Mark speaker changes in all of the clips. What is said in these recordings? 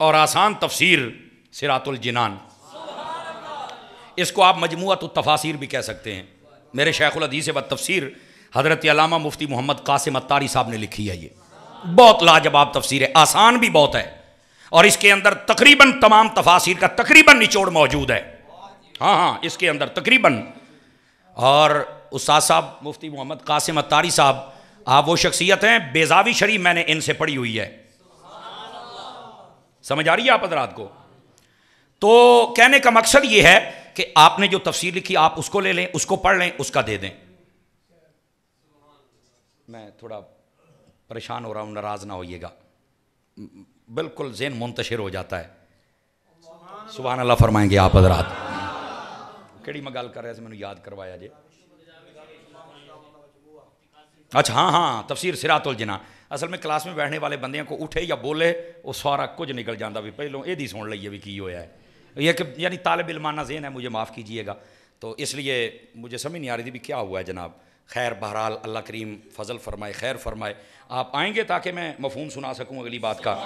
Speaker 1: اور آسان تفسیر صراط الجنان، اس کو آپ مجموعۃ التفاسیر بھی کہہ سکتے ہیں. میرے شیخ الحدیث و تفسیر حضرت علامہ مفتی محمد قاسم اتاری صاحب نے لکھی ہے. یہ بہت لاجواب تفسیر ہے، آسان بھی بہت ہے، اور اس کے اندر تقریباً تمام تفاسیر کا تقریباً نچوڑ موجود ہے. ہاں اس کے اندر تقریباً. اور استاد صاحب مفتی محمد قاسم اتاری صاحب، آپ وہ شخصیت ہیں، بیضاوی شریف میں نے ان سے پڑھی ہوئی ہے. سمجھ آ رہی ہے آپ حضرات کو؟ تو کہنے کا مقصد یہ ہے کہ آپ نے جو تفسیر لکھی آپ اس کو لے لیں، اس کو پڑھ لیں، اس کا دے دیں. میں تھوڑا پریشان ہو رہا ہوں، ناراض نہ ہوئیے گا، بالکل ذہن منتشر ہو جاتا ہے. سبحان اللہ فرمائیں گے آپ حضرات. کیڑی میں گل کر رہے سے میں نے یاد کروایا جی. اچھا ہاں تفسیر صراط الجنان. اصل میں کلاس میں بیٹھنے والے بندیاں کو اٹھے یا بولے وہ سارا کچھ نکل جاتا بھی پہلوں یہ دی سن لئیے بھی کی ہویا ہے. یہ کہ یعنی طالب علمانہ ذہن ہے، مجھے معاف کیجئے گا، تو اس لیے مجھے سمجھ نہیں آ رہی تھی بھی کیا ہوا ہے جناب. خیر بہرحال اللہ کریم فضل فرمائے، خیر فرمائے. آپ آئیں گے تاکہ میں مفہوم سنا سکوں اگلی بات کا.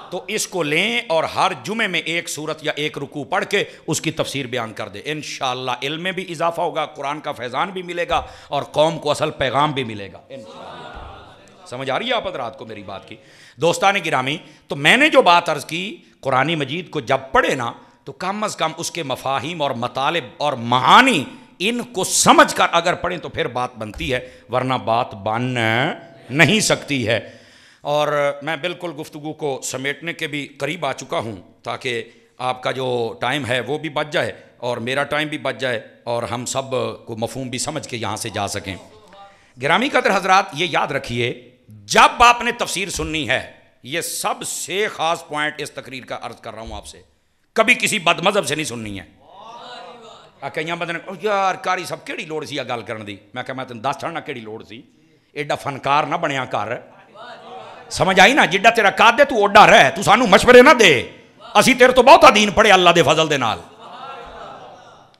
Speaker 1: تو اس کو لیں اور ہر جمعے میں ایک سورت یا ایک رکوع پڑھ کے اس کی تفسیر بیان کر دیں. انشاءاللہ علم میں بھی اضافہ ہوگا، قرآن کا فیضان بھی ملے گا، اور قوم کو اصل پیغام بھی ملے گا انشاءاللہ. سمجھ آ رہی ہے آپ حضرات کو میری بات کی؟ دوستان گرامی، تو میں نے جو بات عرض کی، قرآن مجید کو جب پڑھے نا تو کم از کم اس کے مفاہیم اور مطالب اور معانی ان کو سمجھ کر اگر پڑھیں تو پھر بات بنتی ہے، ورنہ بات بن نہیں سکتی ہے. اور میں بالکل گفتگو کو سمیٹنے کے بھی قریب آ چکا ہوں تاکہ آپ کا جو ٹائم ہے وہ بھی بچ جائے اور میرا ٹائم بھی بچ جائے اور ہم سب کو مفہوم بھی سمجھ کے یہاں سے جا سکیں. گرامی قدر حضرات، یہ یاد رکھیے جب آپ نے تفسیر سننی ہے، یہ سب سے خاص پوائنٹ اس تقریر کا عرض کر رہا ہوں آپ سے، کبھی کسی بد مذہب سے نہیں سننی ہے. کئی بندے نے یار کاری صاحب کیڑی لوڑ سی گل کرن دی. میں کہا میں تین دس چھڑنا کیڑی لوڑ سی، ایڈا فنکار نہ بنیا کر. سمجھ آئی نا؟ جڈا تیرا قاد دے تو اوڈا رہ، تو سانو مشورے نہ دے، اسی تیرے تو بہت دین پڑھے اللہ دے فضل دے نال.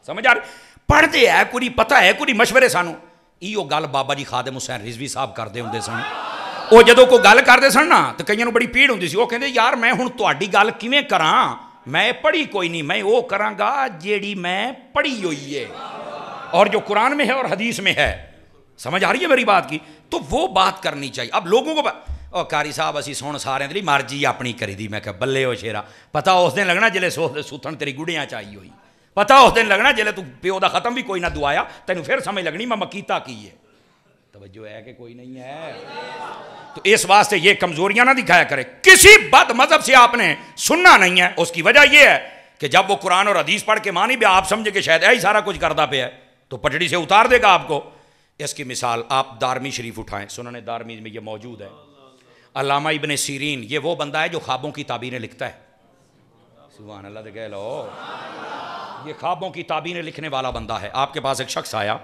Speaker 1: سمجھ آ رہی؟ پڑھ دے ہے کوئی پتہ ہے کوئی مشورے سانو. ایو گل بابا جی خادم حسین رضوی صاحب کردے ہوندے سن. وہ جدوں کوئی گل کردے سن نا تو کئیاں نوں بڑی پیڑ ہوندی سی. وہ کہندے یار میں ہن تہاڈی گل کیویں کراں، میں پڑھی کوئی نہیں، میں وہ کراں گا جیڑی میں پڑھی ہوئی ہے اور جو قرآن میں ہے اور حدیث میں ہے. سمجھ آ رہی ہے میری بات کی؟ تو وہ بات کرنی چاہیے. اب لوگوں کو او کاری صاحب اسی سن سارے دی مرضی اپنی کری دی. میں کہ بلے ہو شیرا، پتہ اس دن لگنا جلے ستھن تیری گڑیاں چاہیے ہوئی، پتہ اس دن لگنا جلے تو پیو دا ختم بھی کوئی نہ دعایا، تینوں پھر سمجھ لگنی میں مکیتا کی ہے. توجہ ہے کہ کوئی نہیں ہے؟ تو اس واسطے یہ کمزوریاں نہ دکھایا کرے. کسی بد مذہب سے آپ نے سننا نہیں ہے. اس کی وجہ یہ ہے کہ جب وہ قرآن اور حدیث پڑھ کے مانی بھی آپ سمجھے کہ شاید یہی سارا کچھ کردہ پہ ہے تو پٹڑی سے اتار دے گا آپ کو. اس کی مثال آپ دارمی شریف اٹھائیں، سنن دارمی میں یہ موجود ہے. علامہ ابن سیرین یہ وہ بندہ ہے جو خوابوں کی تعبیریں لکھتا ہے. سبحان اللہ دے کہہ لو، یہ خوابوں کی تعبیریں لکھنے والا بندہ ہے. آپ کے پاس ایک شخص آیا،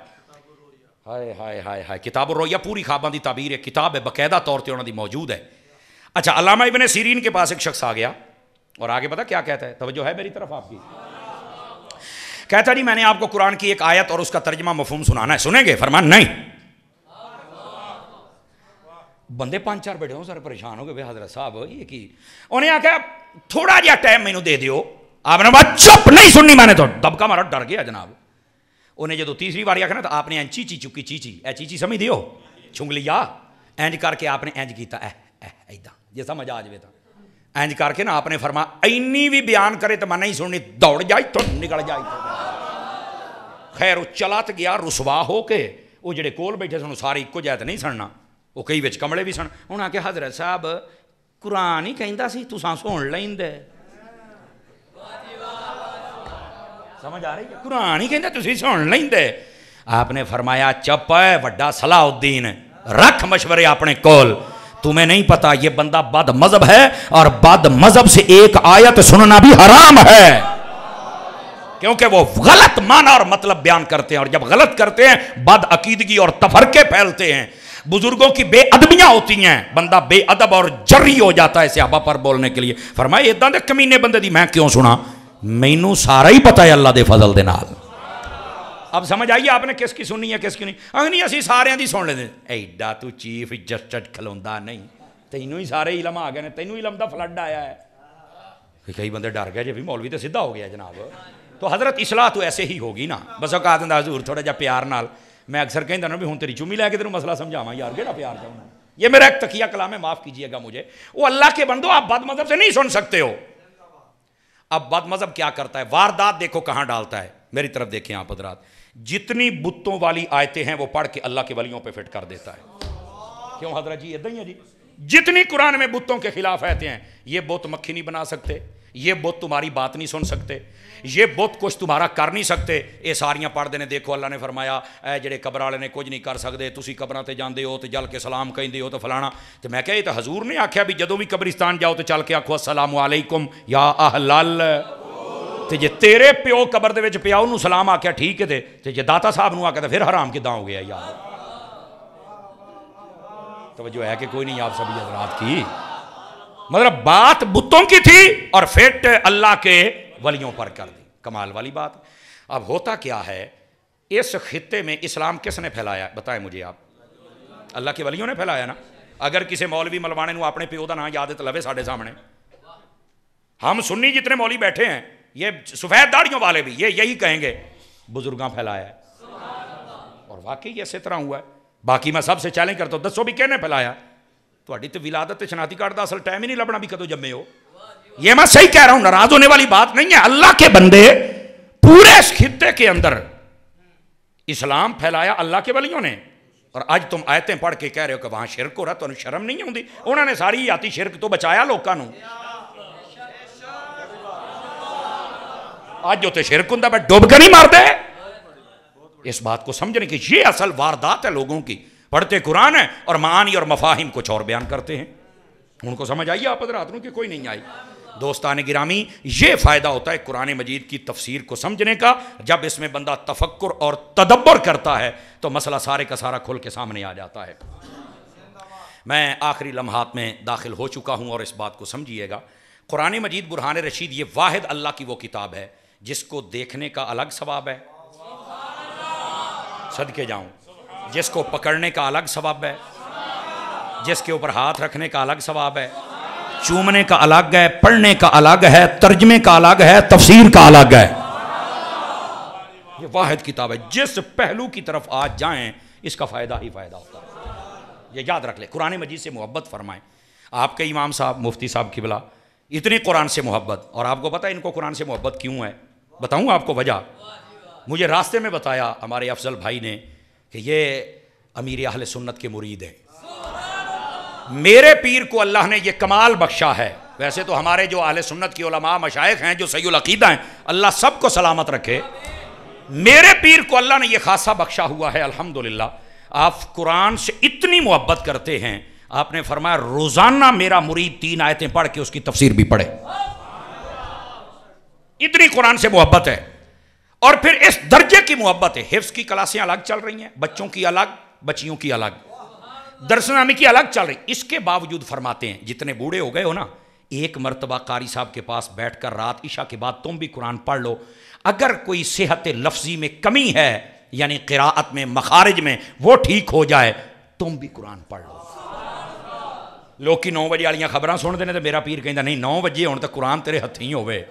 Speaker 1: ہائے ہائے ہائے ہائے، کتاب الرؤیا پوری خواباں دی تعبیر ہے، کتاب ہے باقاعدہ طور تے انہاں دی موجود ہے. اچھا، علامہ ابن سیرین کے پاس ایک شخص آ گیا اور آگے پتہ کیا کہتا ہے؟ توجہ ہے میری طرف آپ کی؟ کہتا نہیں میں نے آپ کو قرآن کی ایک آیت اور اس کا ترجمہ مفہوم سنانا ہے، سنیں گے؟ فرمان نہیں. بندے پانچ چار بیٹھے ہوں سارے پریشان ہو گئے، بھائی حضرت صاحب یہ کی؟ انہیں آکھا تھوڑا جہا ٹائم مینوں دے دیو. آپ نے بات چپ نہیں سننی، میں نے تو دبکا مارا، ڈر گیا جناب. انہیں جدو تیسری بار آکھا نا تو آپ نے اینج چیچی چکی، چیچی اے چیچی سمجھ دیو چھنگلیا اینج کر کے آپ نے اینج کیتا ایداں جی سمجھ آ جائے. تا اینج کر کے نا آپ نے فرما اینی بھی بیان کرے تو میں نہیں سننی، دوڑ جائی تو نکل جائی. خیر وہ چلا تو گیا رسوا ہو کے. وہ جڑے کول بیٹھے سن سارے ایک جائے تو نہیں سننا، وہ کئی وچ کمڑے بھی سن. انہاں کہ حضرت صاحب قرآن ہی کہندا سی تساں سن لیندے. سمجھ آ رہی ہے؟ قرآن ہی کہندا تسی سن لیندے. آپ نے فرمایا چپ ہے وڈا صلاح الدین، رکھ مشورے اپنے کول. تمہیں نہیں پتا یہ بندہ بد مذہب ہے اور بد مذہب سے ایک آیت سننا بھی حرام ہے، کیونکہ وہ غلط معنی اور مطلب بیان کرتے ہیں، اور جب غلط کرتے ہیں بد عقیدگی اور تفرقے پھیلتے ہیں. بزرگوں کی بے ادبیاں ہوتی ہیں، بندہ بے ادب اور جری ہو جاتا ہے صحابہ پر بولنے کے لیے. فرمایا اداں دے کمینے بندے دی میں کیوں سنا؟ مینوں سارا ہی پتا ہے اللہ دے فضل دے نال. اب سمجھ آئیے آپ نے کس کی سننی ہے کس کی نہیں؟ اگنی اسی سارے دی سن لیندے. ایڈا تو چیف جسٹس کھلوندا نہیں، تینوں ہی سارے علم آ گئے نے، تینوں علم دا فلڈ آیا ہے. کہ کئی بندے ڈر گئے جی بھی مولوی تو سیدھا ہو گیا جناب. تو حضرت اصلاح تو ایسے ہی ہوگی نا. بس اوقات حضور تھوڑا جا پیار نال میں اکثر کہتا نا بھی ہوں تیری چومی لے کے تینوں مسئلہ سمجھاواں یار کیڑا پیار چاہنا. یہ میرا ایک تقیہ کلام ہے, معاف کیجئے گا مجھے. وہ اللہ کے بندو آپ بد مذہب سے نہیں سن سکتے ہو. اب بد مذہب کیا کرتا ہے, واردات دیکھو کہاں ڈالتا ہے. میری طرف دیکھیں آپ حضرات, جتنی بتوں والی آیتیں ہیں وہ پڑھ کے اللہ کے ولیوں پہ فٹ کر دیتا ہے. کیوں حضرت جی ادھر ہی ہے جی. جتنی قرآن میں بتوں کے خلاف آیتیں ہیں, یہ بت مکھی نہیں بنا سکتے, یہ بت تمہاری بات نہیں سن سکتے, یہ بت کچھ تمہارا کر نہیں سکتے. یہ ساریاں پڑھ دینے. دیکھو اللہ نے فرمایا اے جڑے قبر والے نے کچھ نہیں کر سکتے, تسی قبراں تے جاندے ہو تے جل کے سلام کہندے ہو تو فلانا. تو میں کہا یہ تو حضور نے آکھیا بھی جدوں بھی قبرستان جاؤ تو چل کے آکھو السلام علیکم یا اہل ال. تے جے تیرے پیو قبر دے وچ پیا اونوں سلام آکھیا ٹھیک ہے, تے جے داتا صاحب نو آکھیا تے پھر حرام کداں ہو گیا یار. توجہ ہے کہ کوئی نہیں آپ سبھی حضرات کی. مطلب بات بتوں کی تھی اور فٹ اللہ کے ولیوں پر کر دی. کمال والی بات. اب ہوتا کیا ہے, اس خطے میں اسلام کس نے پھیلایا بتائیں مجھے آپ؟ اللہ کے ولیوں نے پھیلایا نا. اگر کسی مولوی ملوانے نو اپنے پیو دا نام یاد تو لوے ساڈے سامنے. ہم سنی جتنے مولوی بیٹھے ہیں, یہ سفید داڑھیوں والے بھی, یہ یہی کہیں گے بزرگاں پھیلایا ہے. اور واقعی اسی طرح ہوا ہے. باقی میں سب سے چیلنج کرتا ہوں, دسو بھی کہنے پھیلایا؟ تہاڈی تے ولادت تے شناختی کارڈ دا اصل ٹائم ہی نہیں لبنا بھی کدو جمے ہو. یہ میں صحیح کہہ رہا ہوں, ناراض ہونے والی بات نہیں ہے. اللہ کے بندے پورے اس خطے کے اندر اسلام پھیلایا اللہ کے ولیوں نے. اور آج تم آیتیں پڑھ کے کہہ رہے ہو کہ وہاں شرک ہو رہا, تو شرم نہیں ہوندی؟ انہوں نے ساری آتی شرک تو بچایا لوکاں نو. آج جو تے شرک ہوندا بٹ ڈوب کے نہیں مار دے. اس بات کو سمجھنے کی یہ اصل واردات ہے لوگوں کی. پڑھتے قرآن ہے اور معانی اور مفاہیم کچھ اور بیان کرتے ہیں. ان کو سمجھ آئی آپ حضرات کہ کوئی نہیں آئی؟ دوستان گرامی, یہ فائدہ ہوتا ہے قرآن مجید کی تفسیر کو سمجھنے کا. جب اس میں بندہ تفکر اور تدبر کرتا ہے تو مسئلہ سارے کا سارا کھل کے سامنے آ جاتا ہے. میں آخری لمحات میں داخل ہو چکا ہوں اور اس بات کو سمجھیے گا, قرآن مجید برہان رشید یہ واحد اللہ کی وہ کتاب ہے جس کو دیکھنے کا الگ ثواب ہے, صدقے جاؤں, جس کو پکڑنے کا الگ ثواب ہے, جس کے اوپر ہاتھ رکھنے کا الگ ثواب ہے, چومنے کا الگ ہے, پڑھنے کا الگ ہے, ترجمے کا الگ ہے, تفسیر کا الگ ہے. یہ واحد کتاب ہے. جس پہلو کی طرف آج جائیں اس کا فائدہ ہی فائدہ ہوتا ہے. یہ یاد رکھ لیں. قرآن مجید سے محبت فرمائیں. آپ کے امام صاحب مفتی صاحب قبلہ اتنی قرآن سے محبت, اور آپ کو پتہ ہے ان کو قرآن سے محبت کیوں ہے؟ بتاؤں آپ کو وجہ. مجھے راستے میں بتایا ہمارے افضل بھائی نے کہ یہ امیر اہل سنت کے مرید ہیں. میرے پیر کو اللہ نے یہ کمال بخشا ہے. ویسے تو ہمارے جو اہل سنت کی علماء مشائخ ہیں جو صحیح العقیدہ ہیں, اللہ سب کو سلامت رکھے. میرے پیر کو اللہ نے یہ خاصہ بخشا ہوا ہے الحمدللہ. آپ قرآن سے اتنی محبت کرتے ہیں, آپ نے فرمایا روزانہ میرا مرید 3 آیتیں پڑھ کے اس کی تفسیر بھی پڑھے. اتنی قرآن سے محبت ہے. اور پھر اس درجے کی محبت ہے. حفظ کی کلاسیں الگ چل رہی ہیں, بچوں کی الگ, بچیوں کی الگ, درس نامی کی الگ چل رہی. اس کے باوجود فرماتے ہیں جتنے بوڑھے ہو گئے ہو نا, ایک مرتبہ قاری صاحب کے پاس بیٹھ کر رات عشاء کے بعد تم بھی قرآن پڑھ لو. اگر کوئی صحت لفظی میں کمی ہے, یعنی قراءت میں, مخارج میں, وہ ٹھیک ہو جائے, تم بھی قرآن پڑھ لو. لوگ کی 9 بجے والیاں خبراں سن دینے تو میرا پیر کہندا نہیں 9 بجے ہون تو قرآن تیرے ہتھیں ہوئے.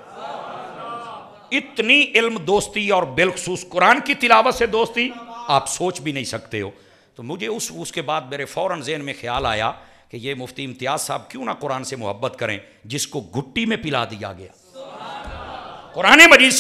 Speaker 1: اتنی علم دوستی اور بالخصوص قرآن کی تلاوت سے دوستی آپ سوچ بھی نہیں سکتے ہو. تو مجھے اس کے بعد میرے فوراً ذہن میں خیال آیا کہ یہ مفتی امتیاز صاحب کیوں نہ قرآن سے محبت کریں جس کو گھٹی میں پلا دیا گیا. قرآن مجید